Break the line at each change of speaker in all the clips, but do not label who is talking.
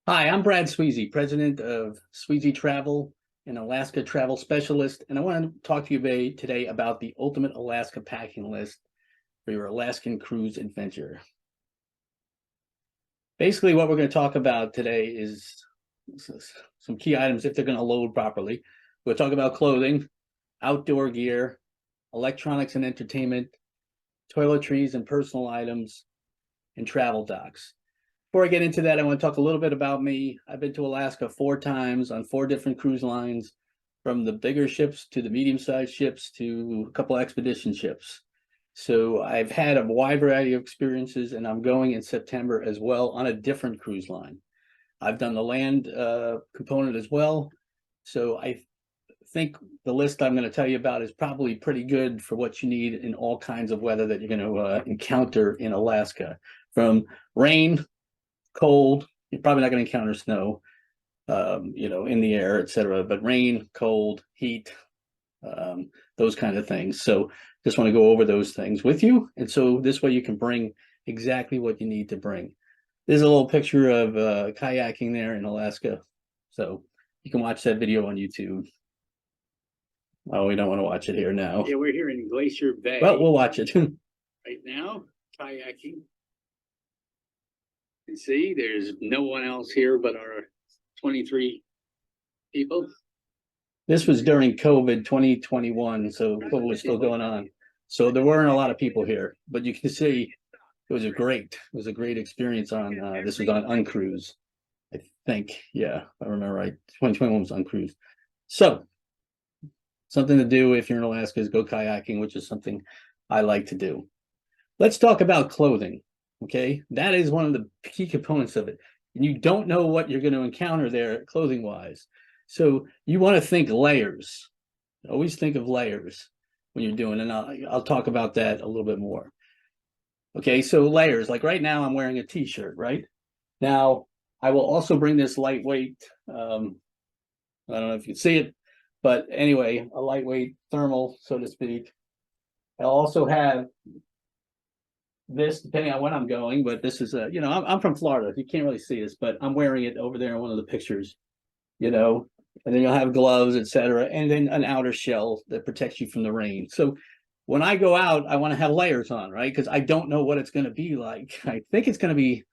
Hi, I'm Brad Sweezy, president of Sweezy Travel and Alaska Travel Specialist, and I want to talk to you today about the ultimate Alaska packing list for your Alaskan cruise adventure. Basically, what we're going to talk about today is some key items if they're going to load properly. We'll talk about clothing, outdoor gear, electronics and entertainment, toiletries and personal items, and travel docs. Before I get into that, I want to talk a little bit about me. I've been to Alaska 4 times on 4 different cruise lines, from the bigger ships to the medium-sized ships to a couple expedition ships. So I've had a wide variety of experiences, and I'm going in September as well on a different cruise line. I've done the land component as well. So I think the list I'm going to tell you about is probably pretty good for what you need in all kinds of weather that you're going to encounter in Alaska, from rain, cold. You're probably not going to encounter snow, in the air, etc. But rain, cold, heat, those kind of things. So just want to go over those things with you. And so this way you can bring exactly what you need to bring. There's a little picture of kayaking there in Alaska. So you can watch that video on YouTube. Oh, we don't want to watch it here now.
Yeah, we're here in Glacier Bay.
Well, we'll watch it.
Right now, kayaking. You see, there's no one else here but our 23 people.
This was during COVID 2021, so COVID was still going on. So there weren't a lot of people here, but you can see it was a great experience on, this was on Uncruise, I think. Yeah, if I remember right. 2021 was Uncruise. So something to do if you're in Alaska is go kayaking, which is something I like to do. Let's talk about clothing. Okay, that is one of the key components of it. And you don't know what you're going to encounter there clothing wise. So you want to think layers. Always think of layers when you're doing, and I'll talk about that a little bit more. Okay, so layers, like right now I'm wearing a t-shirt, right? Now I will also bring this lightweight, I don't know if you can see it, but anyway, a lightweight thermal, so to speak. I'll also have this, depending on when I'm going, but this is I'm from Florida. You can't really see this, but I'm wearing it over there in one of the pictures, and then you'll have gloves, etc., and then an outer shell that protects you from the rain. So when I go out, I want to have layers on, right? Because I don't know what it's going to be like. I think it's going to be,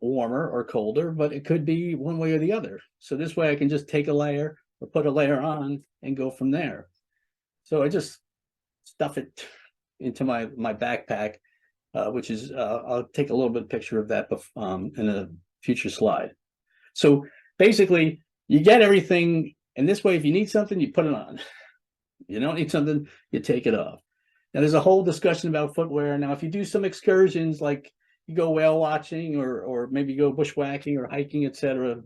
warmer or colder, but it could be one way or the other. So this way I can just take a layer or put a layer on and go from there. So I just stuff it into my backpack, which is, I'll take a little bit of picture of that in a future slide. So basically, you get everything, and this way, if you need something, you put it on. You don't need something, you take it off. Now, there's a whole discussion about footwear. Now, if you do some excursions, like you go whale watching or maybe you go bushwhacking or hiking, etc.,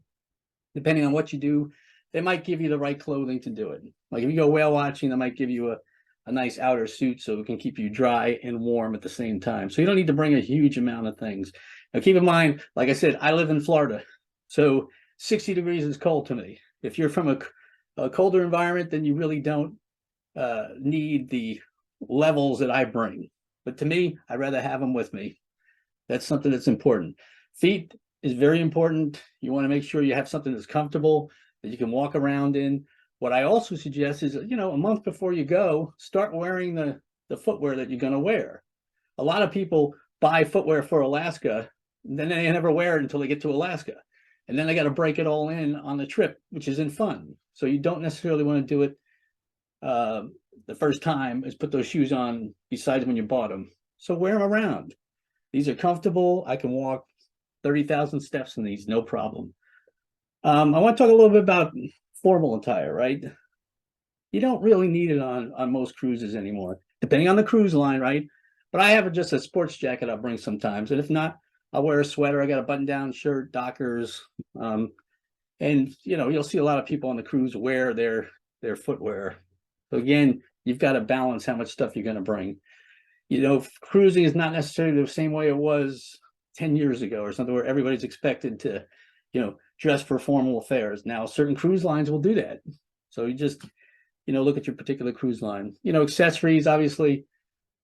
depending on what you do, they might give you the right clothing to do it. Like if you go whale watching, they might give you a nice outer suit so it can keep you dry and warm at the same time. So you don't need to bring a huge amount of things. Now, keep in mind, like I said, I live in Florida, so 60 degrees is cold to me. If you're from a colder environment, then you really don't need the levels that I bring. But to me, I'd rather have them with me. That's something that's important. Feet is very important. You want to make sure you have something that's comfortable, that you can walk around in. What I also suggest is, a month before you go, start wearing the footwear that you're going to wear. A lot of people buy footwear for Alaska, and then they never wear it until they get to Alaska. And then they got to break it all in on the trip, which isn't fun. So you don't necessarily want to do it the first time, is put those shoes on besides when you bought them. So wear them around. These are comfortable. I can walk 30,000 steps in these, no problem. I want to talk a little bit about formal attire, right? You don't really need it on most cruises anymore, depending on the cruise line, right? But I have just a sports jacket I'll bring sometimes, and if not, I'll wear a sweater. I got a button-down shirt, Dockers, and you'll see a lot of people on the cruise wear their footwear. So again, you've got to balance how much stuff you're going to bring. Cruising is not necessarily the same way it was 10 years ago or something, where everybody's expected to, dress for formal affairs. Now, certain cruise lines will do that. So you just, look at your particular cruise line. Accessories, obviously,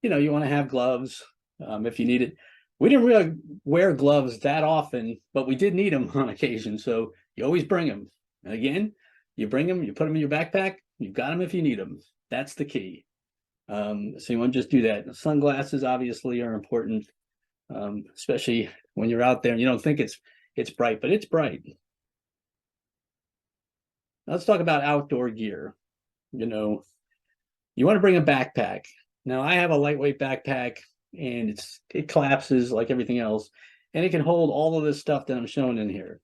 you want to have gloves if you need it. We didn't really wear gloves that often, but we did need them on occasion. So you always bring them. And again, you bring them, you put them in your backpack, you've got them if you need them. That's the key. So you want to just do that. Sunglasses obviously are important, especially when you're out there and you don't think it's bright, but it's bright. Let's talk about outdoor gear. You know, you want to bring a backpack. Now I have a lightweight backpack and it collapses like everything else, and it can hold all of this stuff that I'm showing in here.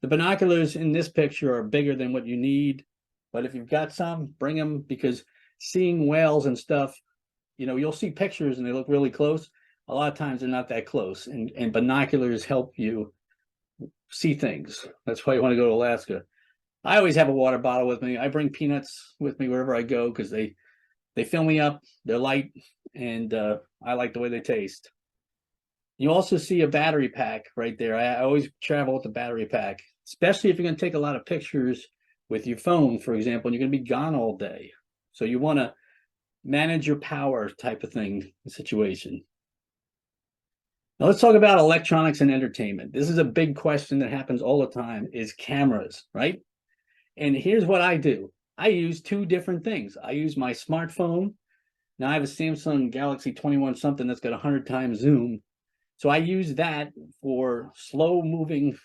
The binoculars in this picture are bigger than what you need, but if you've got some, bring them, because seeing whales and stuff, you know, you'll see pictures and they look really close. A lot of times they're not that close, and binoculars help you see things. That's why you want to go to Alaska. I always have a water bottle with me. I bring peanuts with me wherever I go because they fill me up, they're light, and I like the way they taste. You also see a battery pack right there. I always travel with the battery pack, especially if you're going to take a lot of pictures with your phone, for example, and you're going to be gone all day. So you want to manage your power type of thing situation. Now let's talk about electronics and entertainment. This is a big question that happens all the time, is cameras, right? And here's what I do. I use two different things. I use my smartphone. Now I have a Samsung Galaxy 21 something that's got 100 times zoom. So I use that for slow moving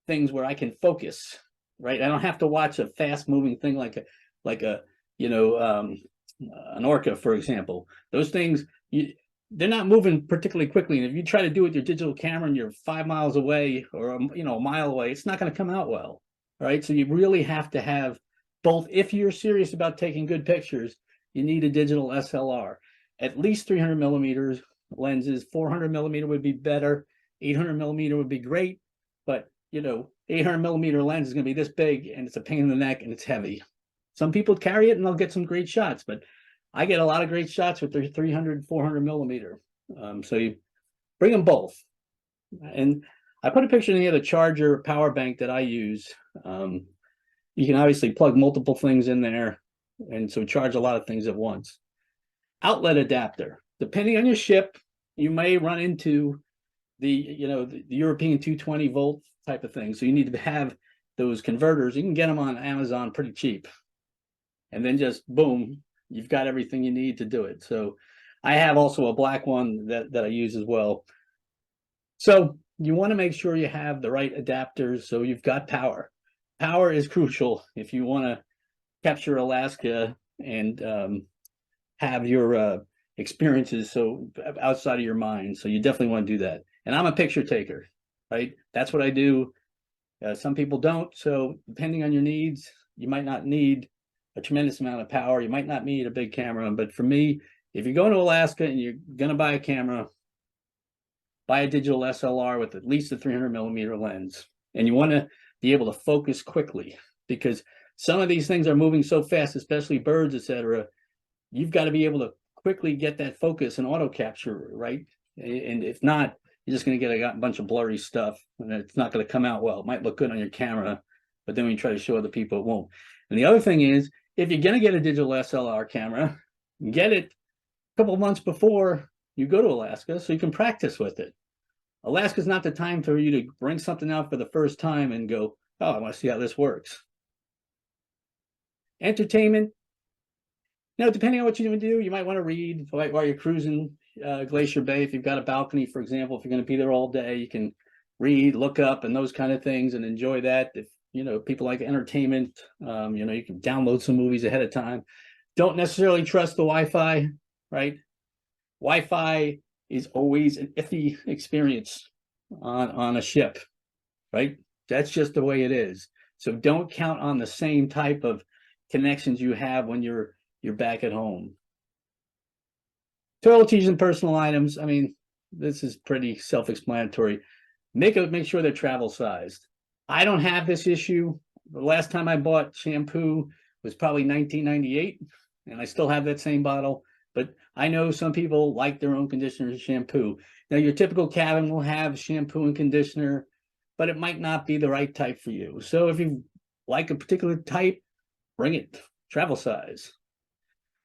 things where I can focus, right? I don't have to watch a fast moving thing like a an orca, for example. Those things, they're not moving particularly quickly. And if you try to do it with your digital camera and you're 5 miles away or a mile away, it's not going to come out well, right? So you really have to have both. If you're serious about taking good pictures, you need a digital SLR, at least 300 millimeters lenses. 400 millimeter would be better. 800 millimeter would be great, but 800 millimeter lens is going to be this big and it's a pain in the neck and it's heavy. Some people carry it and they'll get some great shots, but I get a lot of great shots with their 300, 400 millimeter. So you bring them both. And I put a picture in here of the charger power bank that I use. You can obviously plug multiple things in there, and so charge a lot of things at once. Outlet adapter. Depending on your ship, you may run into the European 220 volt type of thing. So you need to have those converters. You can get them on Amazon pretty cheap. And then just boom, you've got everything you need to do it. So I have also a black one that I use as well. So you want to make sure you have the right adapters so you've got power. Power is crucial if you want to capture Alaska and have your experiences so outside of your mind. So you definitely want to do that. And I'm a picture taker, right? That's what I do. Some people don't. So depending on your needs, you might not need a tremendous amount of power. You might not need a big camera. But for me, if you're going to Alaska and you're going to buy a camera, buy a digital SLR with at least a 300 millimeter lens. And you want to be able to focus quickly, because some of these things are moving so fast, especially birds, etc. You've got to be able to quickly get that focus and auto capture, right? And if not, you're just going to get a bunch of blurry stuff and it's not going to come out well. It might look good on your camera, but then when you try to show other people, it won't. And the other thing is, if you're going to get a digital SLR camera, get it a couple of months before you go to Alaska so you can practice with it. Alaska's not the time for you to bring something out for the first time and go, oh, I want to see how this works. Entertainment. Now, depending on what you want to do, you might want to read while you're cruising Glacier Bay. If you've got a balcony, for example, if you're going to be there all day, you can read, look up, and those kind of things, and enjoy that. If people like entertainment, you can download some movies ahead of time. Don't necessarily trust the Wi-Fi, right? Wi-Fi is always an iffy experience on a ship, right? That's just the way it is. So don't count on the same type of connections you have when you're back at home. Toiletries and personal items. I mean, this is pretty self-explanatory. Make sure they're travel sized. I don't have this issue. The last time I bought shampoo was probably 1998, and I still have that same bottle. But I know some people like their own conditioner and shampoo. Now, your typical cabin will have shampoo and conditioner, but it might not be the right type for you. So if you like a particular type, bring it travel size.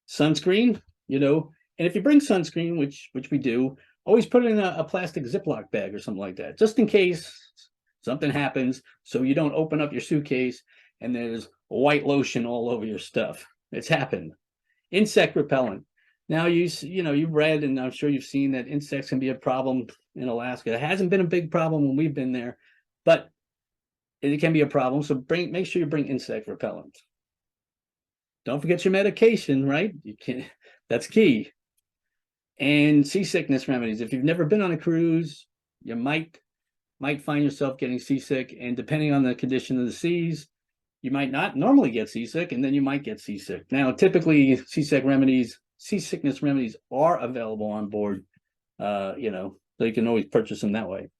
Sunscreen, and if you bring sunscreen, which we do, always put it in a plastic Ziploc bag or something like that, just in case something happens, so you don't open up your suitcase and there's white lotion all over your stuff. It's happened. Insect repellent. Now you've read, and I'm sure you've seen that insects can be a problem in Alaska. It hasn't been a big problem when we've been there, but it can be a problem. So make sure you bring insect repellent. Don't forget your medication, right? That's key. And seasickness remedies. If you've never been on a cruise, you might find yourself getting seasick, and depending on the condition of the seas, you might not normally get seasick, and then you might get seasick. Now, typically, seasickness remedies are available on board, so you can always purchase them that way.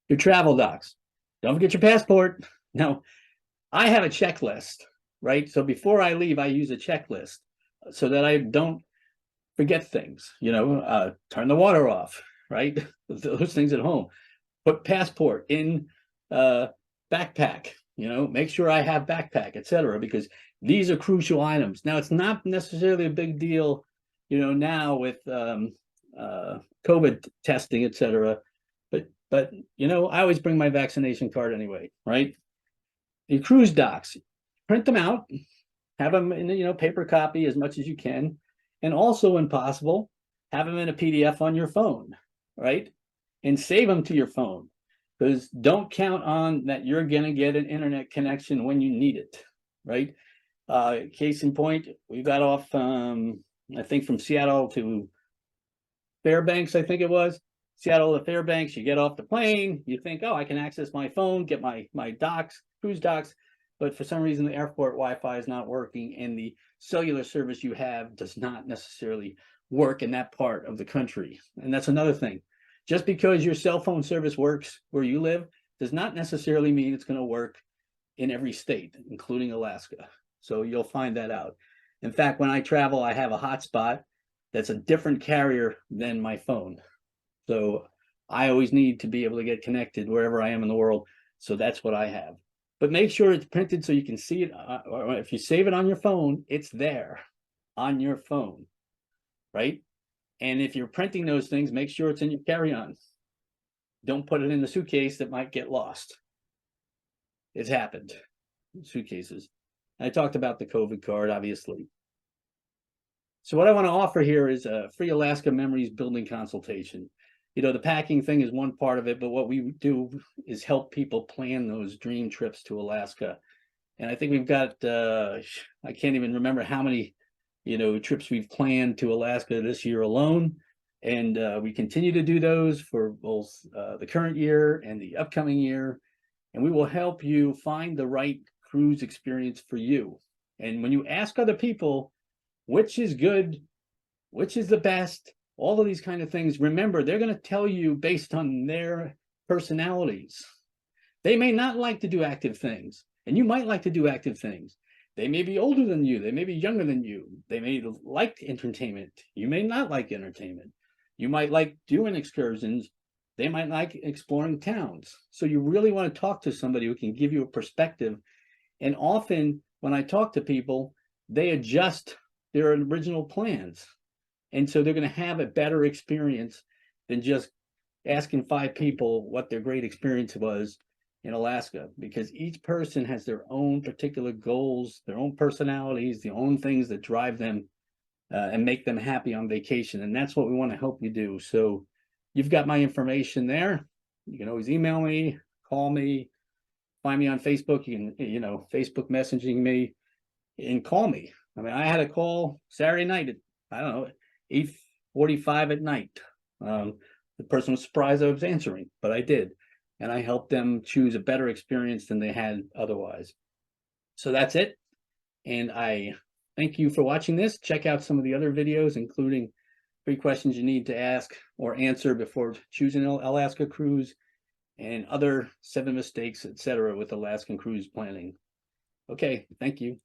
Your travel docs. Don't forget your passport. Now, I have a checklist, right? So before I leave, I use a checklist so that I don't forget things, turn the water off, right? Those things at home. Put passport in backpack, make sure I have backpack, etc., because these are crucial items. Now, it's not necessarily a big deal, now with COVID testing, etc., but I always bring my vaccination card anyway, right? Your cruise docs, print them out, have them in paper copy as much as you can, and also, when possible, have them in a PDF on your phone, right? And save them to your phone, because don't count on that you're going to get an internet connection when you need it, right? Case in point, we got off, I think, from Seattle to Fairbanks, I think it was. Seattle to Fairbanks, you get off the plane, you think, oh, I can access my phone, get my docs, cruise docs, but for some reason the airport Wi-Fi is not working, and the cellular service you have does not necessarily work in that part of the country. And that's another thing. Just because your cell phone service works where you live does not necessarily mean it's going to work in every state, including Alaska. So you'll find that out. In fact, when I travel, I have a hotspot that's a different carrier than my phone. So I always need to be able to get connected wherever I am in the world. So that's what I have. But make sure it's printed so you can see it. Or if you save it on your phone, it's there on your phone, right? And if you're printing those things, make sure it's in your carry-on. Don't put it in the suitcase that might get lost. It's happened. Suitcases. I talked about the COVID card, obviously. So what I want to offer here is a free Alaska Memories building consultation. The packing thing is one part of it, but what we do is help people plan those dream trips to Alaska. And I think we've got, I can't even remember how many, trips we've planned to Alaska this year alone. And we continue to do those for both the current year and the upcoming year. And we will help you find the right cruise experience for you. And when you ask other people, which is good, which is the best, all of these kind of things, remember, they're going to tell you based on their personalities. They may not like to do active things, and you might like to do active things. They may be older than you. They may be younger than you. They may like entertainment. You may not like entertainment. You might like doing excursions. They might like exploring towns. So you really want to talk to somebody who can give you a perspective. And often when I talk to people, they adjust their original plans. And so they're going to have a better experience than just asking 5 people what their great experience was in Alaska, because each person has their own particular goals, their own personalities, their own things that drive them and make them happy on vacation. And that's what we want to help you do. So you've got my information there. You can always email me, call me, find me on Facebook. You can, Facebook messaging me and call me. I mean, I had a call Saturday night at, I don't know, 8:45 at night. The person was surprised I was answering, but I did. And I helped them choose a better experience than they had otherwise. So that's it. And I thank you for watching this. Check out some of the other videos, including 3 questions you need to ask or answer before choosing an Alaska cruise, and other 7 mistakes, etc., with Alaskan cruise planning. Okay, thank you.